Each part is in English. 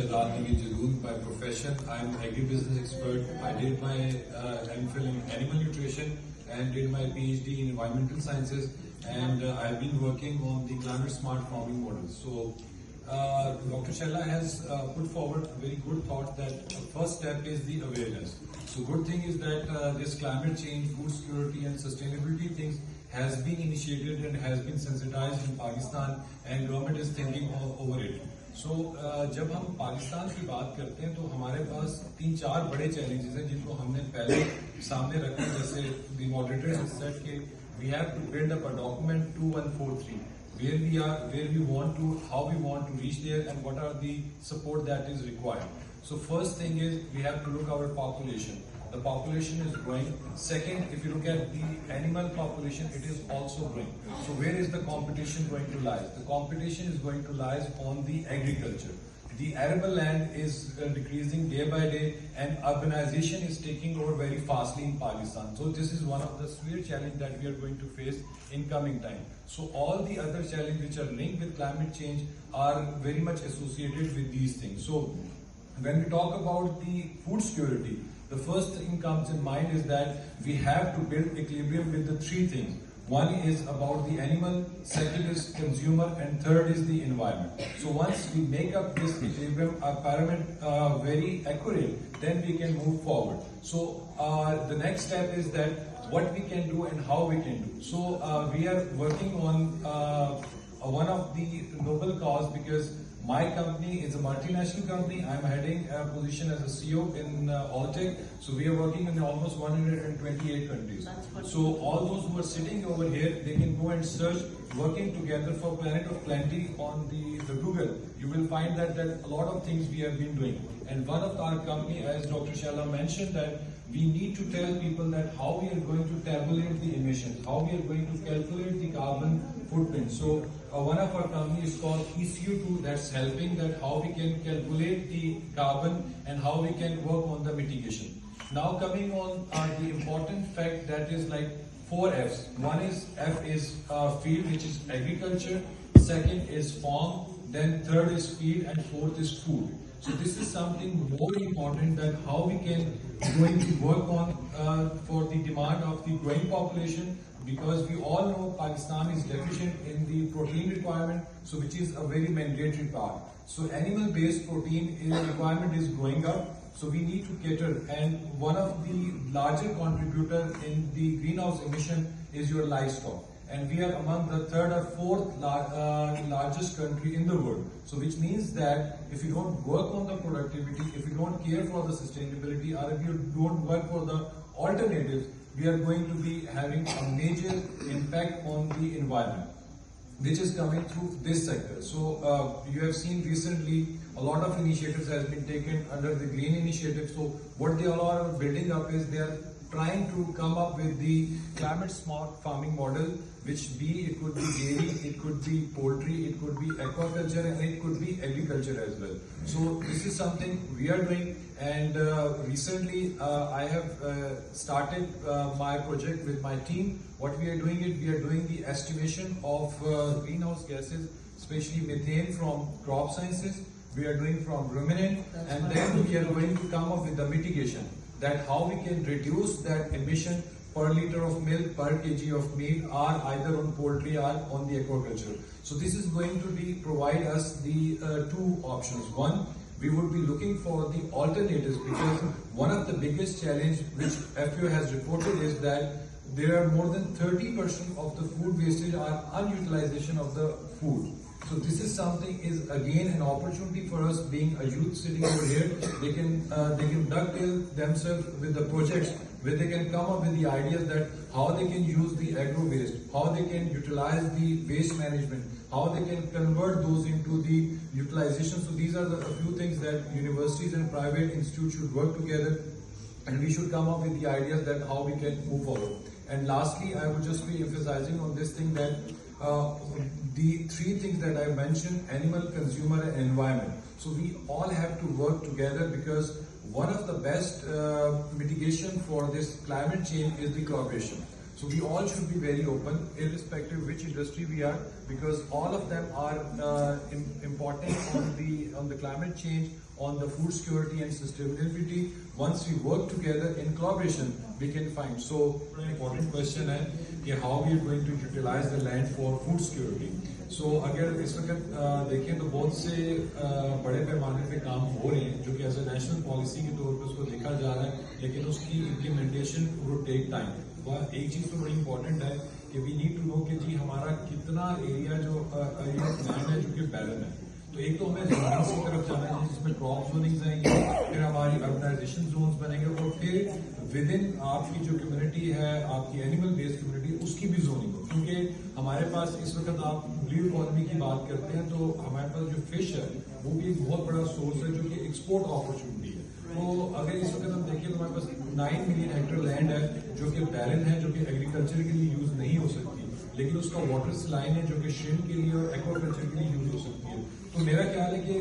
Shahzad Naveed Jadoon by profession. I'm an agribusiness expert. I did my MPhil in animal nutrition and did my PhD in environmental sciences, and I've been working on the climate smart farming models. So Dr. Shella has put forward a very good thought that the first step is the awareness. So good thing is that this climate change, food security and sustainability things has been initiated and has been sensitized in Pakistan, and government is thinking over it. So जब हम पाकिस्तान की बात करते हैं तो हमारे पास 3-4 बड़े challenges हैं जिनको हमने पहले सामने रखा, जैसे the moderator has said कि we have to build up a document 2143 where we are, where we want to, how we want to reach there, and what are the support that is required. So first thing is we have to look our population. The population is growing. Second, if you look at the animal population, it is also growing. So where is the competition going to lie? The competition is going to lie on the agriculture. The arable land is decreasing day by day, and urbanization is taking over very fastly in Pakistan. So this is one of the severe challenges that we are going to face in coming time. So all the other challenges which are linked with climate change are very much associated with these things. So when we talk about the food security, the first thing comes in mind is that we have to build equilibrium with the three things. One is about the animal, second is consumer, and third is the environment. So once we make up this equilibrium pyramid very accurate, then we can move forward. So the next step is that what we can do and how we can do. So we are working on one of the noble cause, because my company is a multinational company. I'm heading a position as a CEO in Alltech. So we are working in almost 128 countries. So all those who are sitting over here, they can go and search working together for Planet of Plenty on the Google. You will find that a lot of things we have been doing. And one of our company, as Dr. Shalla mentioned, that we need to tell people that how we are going to tabulate the emissions, how we are going to calculate the carbon footprint. So one of our companies is called ECU2, that's helping that how we can calculate the carbon and how we can work on the mitigation. Now coming on the important fact that is like 4 F's. One is F is field, which is agriculture. Second is farm. Then third is feed, and fourth is food. So this is something more important that how we can going to work on for the demand of the growing population, because we all know Pakistan is deficient in the protein requirement, so which is a very mandatory part. So animal-based protein requirement is growing up, so we need to cater, and one of the larger contributor in the greenhouse emission is your livestock. And we are among the third or fourth largest country in the world. So which means that if you don't work on the productivity, if you don't care for the sustainability, or if you don't work for the alternatives, we are going to be having a major impact on the environment, which is coming through this sector. So you have seen recently a lot of initiatives has been taken under the green initiative. So what they all are building up is they are trying to come up with the climate smart farming model, which it could be dairy, it could be poultry, it could be aquaculture, and it could be agriculture as well. So this is something we are doing, and recently I have started my project with my team. What we are doing is we are doing the estimation of greenhouse gases, especially methane from crop sciences. We are doing from ruminant, and then we are going to come up with the mitigation, that how we can reduce that emission per liter of milk, per kg of meat, or either on poultry or on the aquaculture. So this is going to provide us the two options. One, we would be looking for the alternatives, because one of the biggest challenge which FAO has reported is that there are more than 30% of the food wastage are unutilization of the food. So this is something is again an opportunity for us, being a youth sitting over here. They can dovetail themselves with the projects where they can come up with the ideas that how they can use the agro waste, how they can utilize the waste management, how they can convert those into the utilization. So these are a few things that universities and private institutes should work together, and we should come up with the ideas that how we can move forward. And lastly, I would just be emphasizing on this thing that the three things that I mentioned: animal, consumer, and environment. So we all have to work together, because one of the best mitigation for this climate change is the cooperation. So we all should be very open, irrespective which industry we are, because all of them are important on the climate change, on the food security and sustainability. Once we work together in collaboration, we can find. So an important question है कि how we are going to utilize the land for food security. So अगर इस वक्त देखें तो बहुत से बड़े पैमाने पे काम हो रहे हैं जो कि एज ए नेशनल पॉलिसी के तौर पे उसको देखा जा रहा है, लेकिन उसकी इम्प्लीमेंटेशन वो टेक टाइम. वह एक चीज तो बड़ी इंपॉर्टेंट है कि वी नीड टू नो कि जी हमारा कितना एरिया जो लैंड है जो कि बैरन है. तो एक तो हमें जोनिंग की तरफ जाना है जिसमें क्रॉप जोनिंग आएंगे, फिर हमारी अर्बनाइजेशन जोन्स बनेंगे, और फिर विद इन आपकी जो कम्युनिटी है, आपकी एनिमल बेस्ड कम्युनिटी, उसकी भी जोनिंग हो. क्योंकि हमारे पास इस वक्त आप ब्लू इकोनॉमी की बात करते हैं तो हमारे पास जो फिश है वो भी एक बहुत बड़ा सोर्स है जो कि एक्सपोर्ट अपॉर्चुनिटी है. तो अगर इस वक्त हम देखें तो हमारे पास 9 मिलियन हेक्टेयर लैंड है जो कि बैरन है, जो कि एग्रीकल्चर के लिए यूज नहीं हो सकती, लेकिन उसका वाटर सलाइन है जो कि श्रिम्प के लिए और एक्वाकल्चर के लिए यूज हो सकती है. तो मेरा ख्याल है कि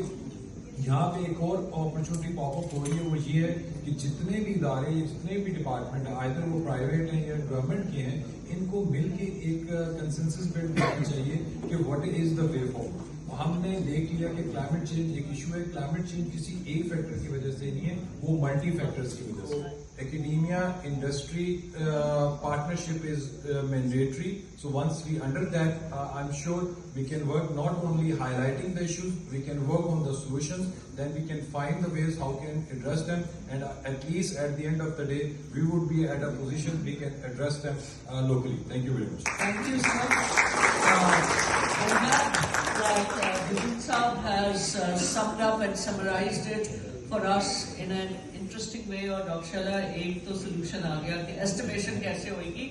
यहाँ पे एक और अपॉर्चुनिटी पॉपअप हो रही है, वो ये है कि जितने भी इदारे, जितने भी डिपार्टमेंट है, आइदर वो प्राइवेट हैं या गवर्नमेंट के हैं, इनको मिलके एक कंसेंसस बिल्ड करना चाहिए कि what is the way forward. हमने देख लिया कि क्लाइमेट चेंज एक इशू है. क्लाइमेट चेंज किसी एक फैक्टर की वजह से नहीं है, वो मल्टी फैक्टर्स की वजह से. Academia, industry partnership is mandatory. So once we under that, I'm sure we can work not only highlighting the issues, we can work on the solutions. Then we can find the ways how can address them, and at least at the end of the day, we would be at a position we can address them locally. Thank you very much. Thank you, sir. I'm glad that Jadoon Saab has summed up and summarized it for us in an interesting way. और doctor शाला एक तो solution आ गया कि estimation कैसे होगी.